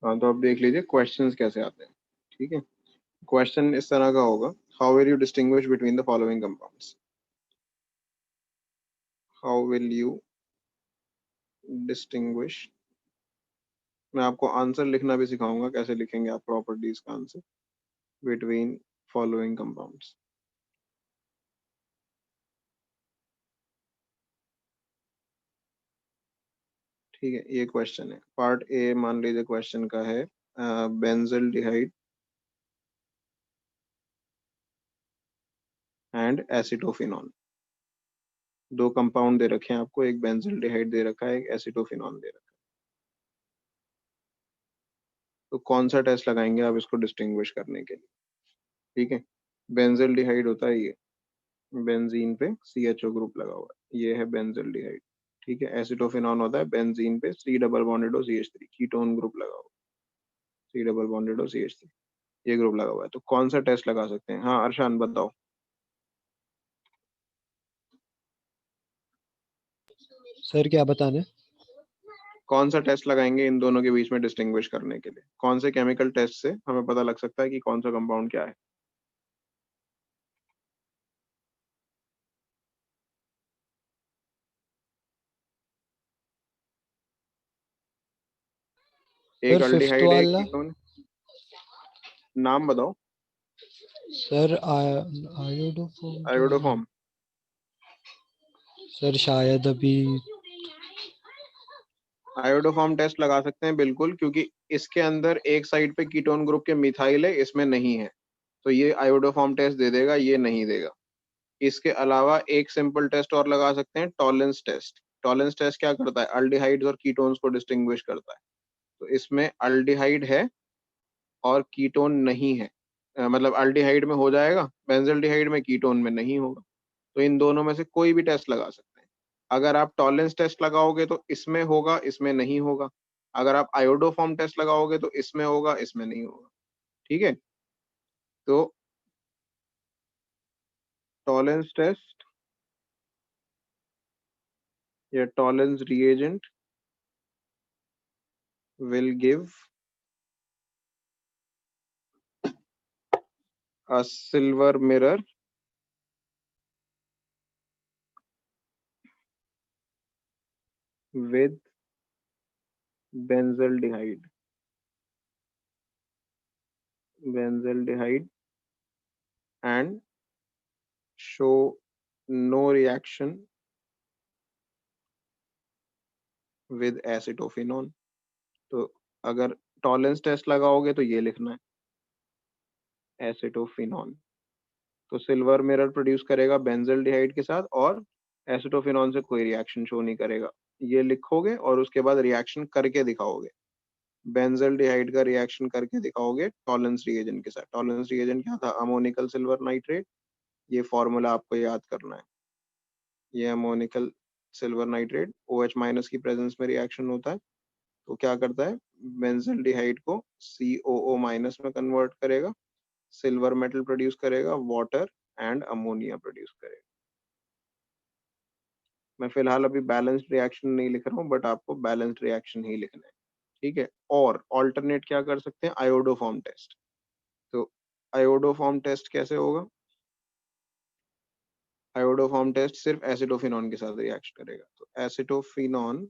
हाँ, तो अब देख लीजिए क्वेश्चंस कैसे आते हैं। ठीक है, क्वेश्चन इस तरह का होगा, how will you distinguish between the following compounds. How will you distinguish, मैं आपको आंसर लिखना भी सिखाऊंगा, कैसे लिखेंगे आप प्रॉपर्टीज का आंसर, बिटवीन फॉलोइंग कंपाउंड्स। ठीक है, ये क्वेश्चन है। पार्ट ए मान लीजिए क्वेश्चन का है, बेंजल डिहाइड एंड एसिटोफिनॉन। दो कंपाउंड दे रखे हैं आपको, एक बेंजल डिहाइड दे रखा है, एक एसिटोफिनॉन दे रखा है। तो कौन सा टेस्ट लगाएंगे आप इसको डिस्टिंग्विश करने के लिए। ठीक है, बेंजल डिहाइड होता है ये, बेंजीन पे CHO ग्रुप लगा हुआ है, ये है बेंजल डिहाइड। ठीक है, एसिटोफिनॉन होता है बेंजीन पे C डबल बॉन्डेड ओ CH3, कीटोन ग्रुप लगा हुआ है, C डबल बॉन्डेड ओ CH3, ये ग्रुप लगा हुआ है। तो कौन सा टेस्ट लगा सकते हैं? हाँ अर्शान बताओ। सर क्या बताने? कौन सा टेस्ट लगाएंगे इन दोनों के बीच में डिस्टिंग्विश करने के लिए? कौन से केमिकल टेस्ट से हमें पता लग सकता है कि कौन सा कंपाउंड क्या है? एक सर फिफ्थ अल्डिहाइड, एक वाला। कीटोन, नाम बताओ। सर आयोडोफॉर्म तो नहीं। आयोडोफॉर्म। सर शायद अभी। आयोडोफॉर्म टेस्ट लगा सकते हैं बिल्कुल, क्योंकि इसके अंदर एक साइड पे कीटोन ग्रुप के मिथाइल है, इसमें नहीं है, तो ये आयोडोफॉर्म टेस्ट दे देगा, ये नहीं देगा। इसके अलावा एक सिंपल टेस्ट और लगा सकते हैं, टॉलेंस टेस्ट। टॉलेंस टेस्ट क्या करता है? अल्डिहाइड्स और कीटोन्स को डिस्टिंग्विश करता है। तो इसमें अल्डिहाइड है और कीटोन नहीं है, मतलब अल्डिहाइड में हो जाएगा, बेंजल्डिहाइड में, कीटोन में नहीं होगा। तो इन दोनों में से कोई भी टेस्ट लगा सकते हैं। अगर आप टॉलेंस टेस्ट लगाओगे तो इसमें होगा, इसमें नहीं होगा। अगर आप आयोडोफॉर्म टेस्ट लगाओगे तो इसमें होगा, इसमें नहीं होगा। ठीक है, तो टॉलेंस टेस्ट या Tollens reagent will give a silver mirror with benzaldehyde, benzaldehyde and show no reaction with acetophenone। तो अगर टॉलेंस टेस्ट लगाओगे तो ये लिखना है एसिटोफिनॉन। तो सिल्वर मिरर प्रोड्यूस करेगा बेंजल्डिहाइड के साथ, और एसिटोफिनॉन से कोई रिएक्शन शो नहीं करेगा। ये लिखोगे और उसके बाद रिएक्शन करके दिखाओगे, बेंजल्डिहाइड का रिएक्शन करके दिखाओगे टॉलेंस रिएजेंट के साथ। टॉलेंस रिएजेंट क्या था? Ammoniacal silver nitrate. ये फॉर्मूला आपको याद करना है, ये ammoniacal silver nitrate OH minus की प्रेजेंस में रिएक्शन होता है, तो क्या करता है? बेंजल्डिहाइड को COO माइनस में कन्वर्ट करेगा, सिल्वर मेटल प्रोड्यूस करेगा, वाटर एंड अमोनिया प्रोड्यूस करेगा। मैं फिलहाल अभी बैलेंस्ड रिएक्शन नहीं लिख रहा हूँ, बट आपको बैलेंस्ड रिएक्शन ही लिखना है। ठीक है, और ऑल्टरनेट क्या कर सकते हैं? Iodoform test. तो आयोडोफॉर्म टेस्ट कैसे होगा? आयोडोफॉर्म टेस्ट सिर्फ एसिडोफिनॉन के साथ रिएक्ट करेगा। तो acetophenone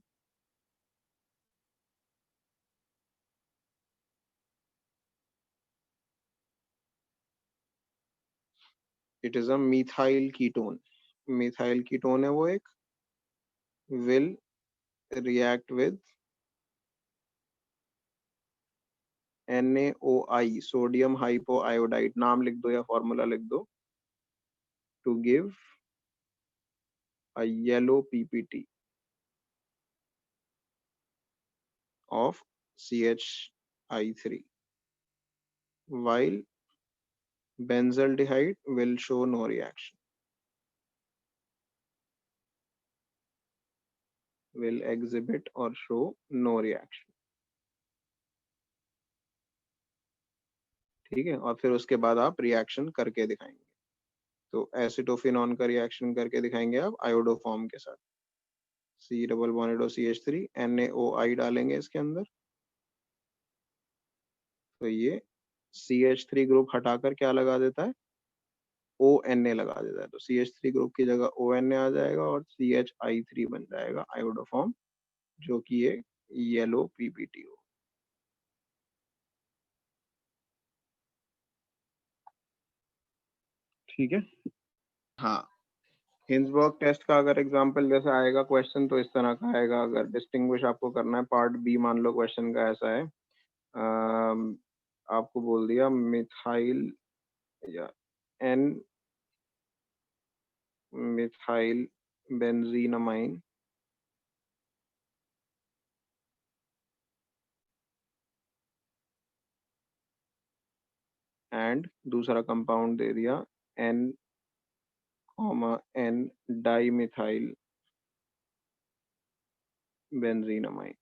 it is a methyl ketone, methyl ketone है वो एक, will react with NaOI, sodium hypo iodide, नाम लिख दो या फॉर्मूला लिख दो, to give a yellow PPT of CH3, while benzaldehyde will show no reaction, will exhibit or show no reaction। ठीक है, और फिर उसके बाद आप रिएक्शन करके दिखाएंगे। तो एसिटोफिनॉन का रिएक्शन करके दिखाएंगे आप आयोडोफॉर्म के साथ, C double bonded CH3, NaOI डालेंगे इसके अंदर, तो ये CH3 ग्रुप हटाकर क्या लगा देता है, ONA लगा देता है। तो CH3 ग्रुप की जगह ONA आ जाएगा और CHI3 बन जाएगा आयोडोफॉर्म, जो कि एक येलो PPT हो। ठीक है। हाँ, हिंसबर्ग टेस्ट का अगर एग्जांपल जैसे आएगा क्वेश्चन तो इस तरह का आएगा। अगर डिस्टिंग्विश आपको करना है, पार्ट बी मान लो क्वेश्चन का ऐसा है, आपको बोल दिया मिथाइल या एन मिथाइल बेंजीनमाइन एंड दूसरा कंपाउंड दे दिया एन एन डाइमिथाइल बेंजीनमाइन।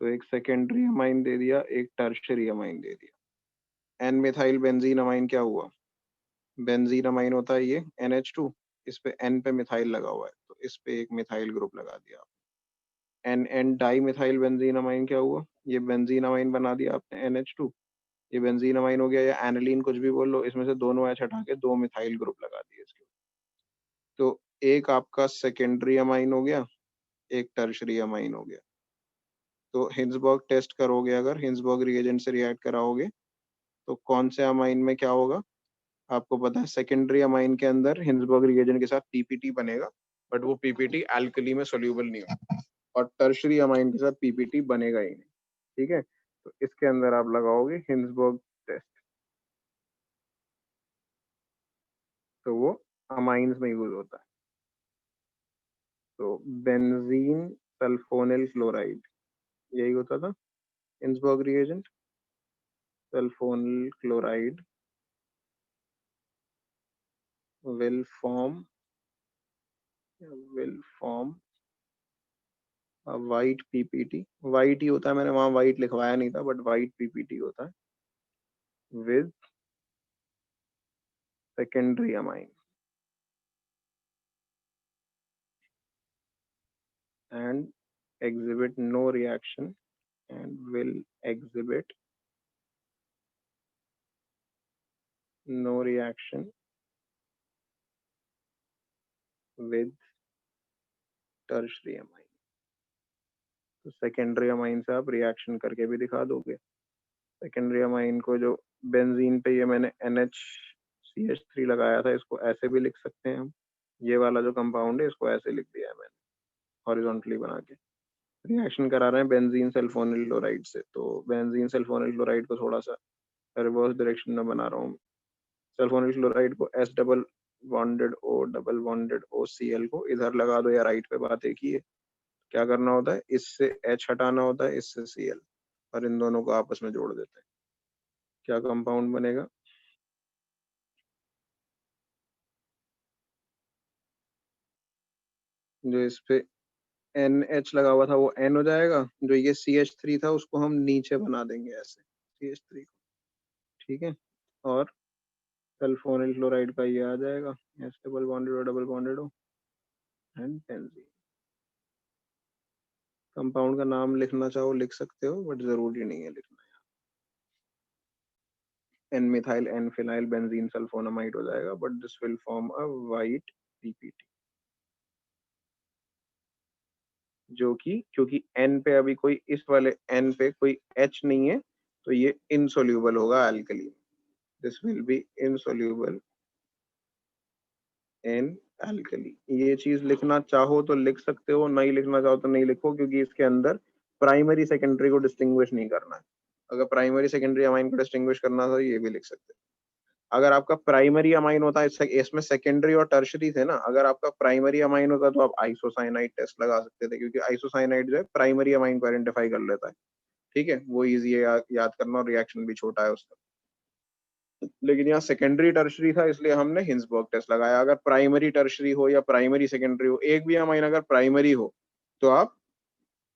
तो एक सेकेंडरी अमाइन दे दिया, एक टर्शियरी अमाइन दे दिया। एन मिथाइल बेंजीनमाइन क्या हुआ, बेंजीनमाइन होता है ये NH2, इस पे N पे मिथाइल लगा हुआ है तो इस पे एक मिथाइल ग्रुप लगा दिया। एन डाई मिथाइल बेंजीनमाइन क्या हुआ, ये बेंजीनमाइन बना दिया आपने NH2, ये बेंजीनमाइन हो गया, या एनिलीन कुछ भी बोल लो, इसमें से दोनों H हटा के दो मिथाइल ग्रुप लगा दिए इसके। तो एक आपका सेकेंडरी अमाइन हो गया, एक टर्शरी अमाइन हो गया। तो हिंसबर्ग टेस्ट करोगे, अगर हिंसबर्ग रिएजेंट से रिएक्ट कराओगे तो कौन से अमाइन में क्या होगा, आपको पता है सेकेंडरी अमाइन के अंदर हिंसबर्ग रिएजेंट के साथ PPT बनेगा, बट वो PPT एल्कली में सोल्यूबल नहीं होगा, और टर्शरी अमाइन के साथ PPT बनेगा ही नहीं। ठीक है, तो इसके अंदर आप लगाओगे हिंसबर्ग टेस्ट, तो वो अमाइंस में यूज होता है। तो बेंजीन सल्फोनिल क्लोराइड यही होता था Hinsberg reagent, sulphonyl chloride will form will form a white PPT, white ही होता है, मैंने वहां white लिखवाया नहीं था, बट white PPT होता है with secondary amine and exhibit no reaction and will exhibit no reaction with tertiary amine। तो सेकेंडरी अमाइन से आप रिएक्शन करके भी दिखा दोगे। सेकेंडरी अमाइन को जो बेंजीन पे ये मैंने NHCH3 लगाया था, इसको ऐसे भी लिख सकते हैं हम, ये वाला जो कंपाउंड है इसको ऐसे लिख दिया है मैंने हॉरिजॉन्टली बना के। रिएक्शन करा रहे हैं बेंजीन सल्फोनिल क्लोराइड से, तो बेंजीन सल्फोनिल क्लोराइड को थोड़ा सा रिवर्स डायरेक्शन में बना रहा हूँ। सल्फोनिल क्लोराइड को S double bonded O double bonded OCl को इधर लगा दो, या राइट पे बात एक ही है। क्या करना होता है, इससे H हटाना होता है, इससे Cl, और इन दोनों को आपस में जोड़ देते हैं। क्या कंपाउंड बनेगा, जो इस पे NH लगा हुआ था वो N हो जाएगा, जो ये CH3 था उसको हम नीचे बना देंगे ऐसे CH3 को। ठीक है, और सल्फोनिल क्लोराइड का ये आ जाएगा S double bonded O double bonded O and benzene. Compound का नाम लिखना चाहो लिख सकते हो, बट जरूरी नहीं है लिखना। N methyl N phenyl benzene sulphonamide हो जाएगा, but this will form a white PPT, जो कि क्योंकि N पे अभी कोई, इस वाले N पे कोई H नहीं है, तो ये इनसोल्यूबल होगा alkali. This will be insoluble in alkali. ये चीज लिखना चाहो तो लिख सकते हो, नहीं लिखना चाहो तो नहीं लिखो, क्योंकि इसके अंदर प्राइमरी सेकेंडरी को डिस्टिंग्विश नहीं करना है। अगर प्राइमरी सेकेंडरी अमाइन को डिस्टिंग्विश करना था, ये भी लिख सकते हो। अगर आपका प्राइमरी अमाइन होता है, इसमें सेकेंडरी और टर्शरी थे ना, अगर आपका प्राइमरी अमाइन होता तो आप आइसोसाइनाइड टेस्ट लगा सकते थे, क्योंकि आइसोसाइनाइड जो है प्राइमरी अमाइन को आइडेंटिफाई कर लेता है। ठीक है, वो इजी है याद करना, और रिएक्शन भी छोटा है उसका। लेकिन यहाँ सेकेंडरी टर्शरी था, इसलिए हमने हिंसबर्ग टेस्ट लगाया। अगर प्राइमरी टर्शरी हो या प्राइमरी सेकेंडरी हो, एक भी अमाइन अगर प्राइमरी हो तो आप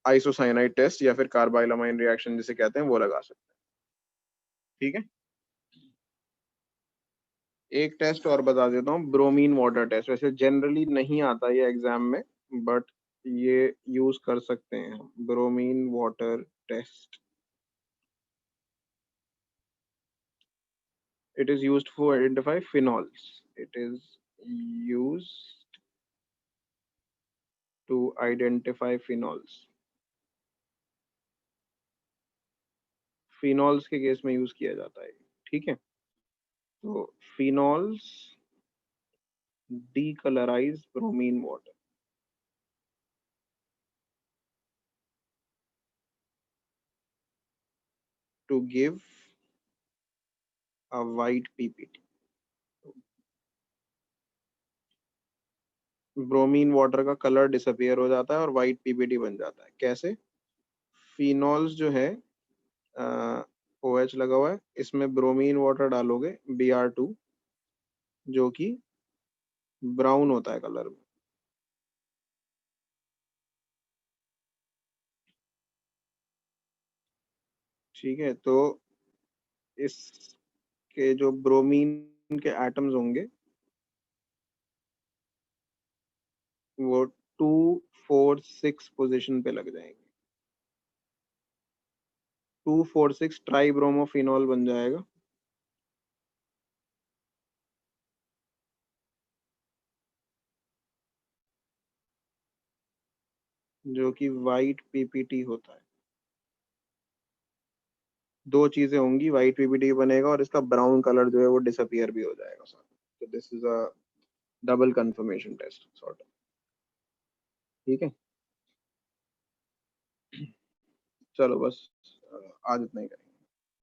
आइसोसाइनाइड टेस्ट या फिर कार्बाइल अमाइन रिएक्शन जिसे कहते हैं वो लगा सकते हैं। ठीक है, एक टेस्ट और बता देता हूँ, ब्रोमीन वाटर टेस्ट। वैसे जनरली नहीं आता ये एग्जाम में, बट ये यूज कर सकते हैं हम, bromine water test. It is used to identify phenols. It is used to identify phenols. Phenols के केस में यूज किया जाता है, ठीक है। तो phenols decolourise bromine water to give a white PPT. Bromine water का कलर डिसअपियर हो जाता है और वाइट पीपीटी बन जाता है। कैसे? फिनॉल्स जो है, ओ एच लगा हुआ है, इसमें ब्रोमीन वाटर डालोगे Br2 जो कि ब्राउन होता है कलर में। ठीक है, तो इसके जो ब्रोमीन के एटम्स होंगे वो 2, 4, 6 पोजीशन पे लग जाएंगे। 2, 4, 6 ट्राइब्रोमोफिनॉल बन जाएगा। जो कि वाइट पीपीटी होता है। दो चीजें होंगी, वाइट पीपीटी बनेगा और इसका ब्राउन कलर जो है वो डिसअपियर भी हो जाएगा सर। तो this is a double confirmation test sort of. ठीक है, चलो बस आज इतना ही करेंगे।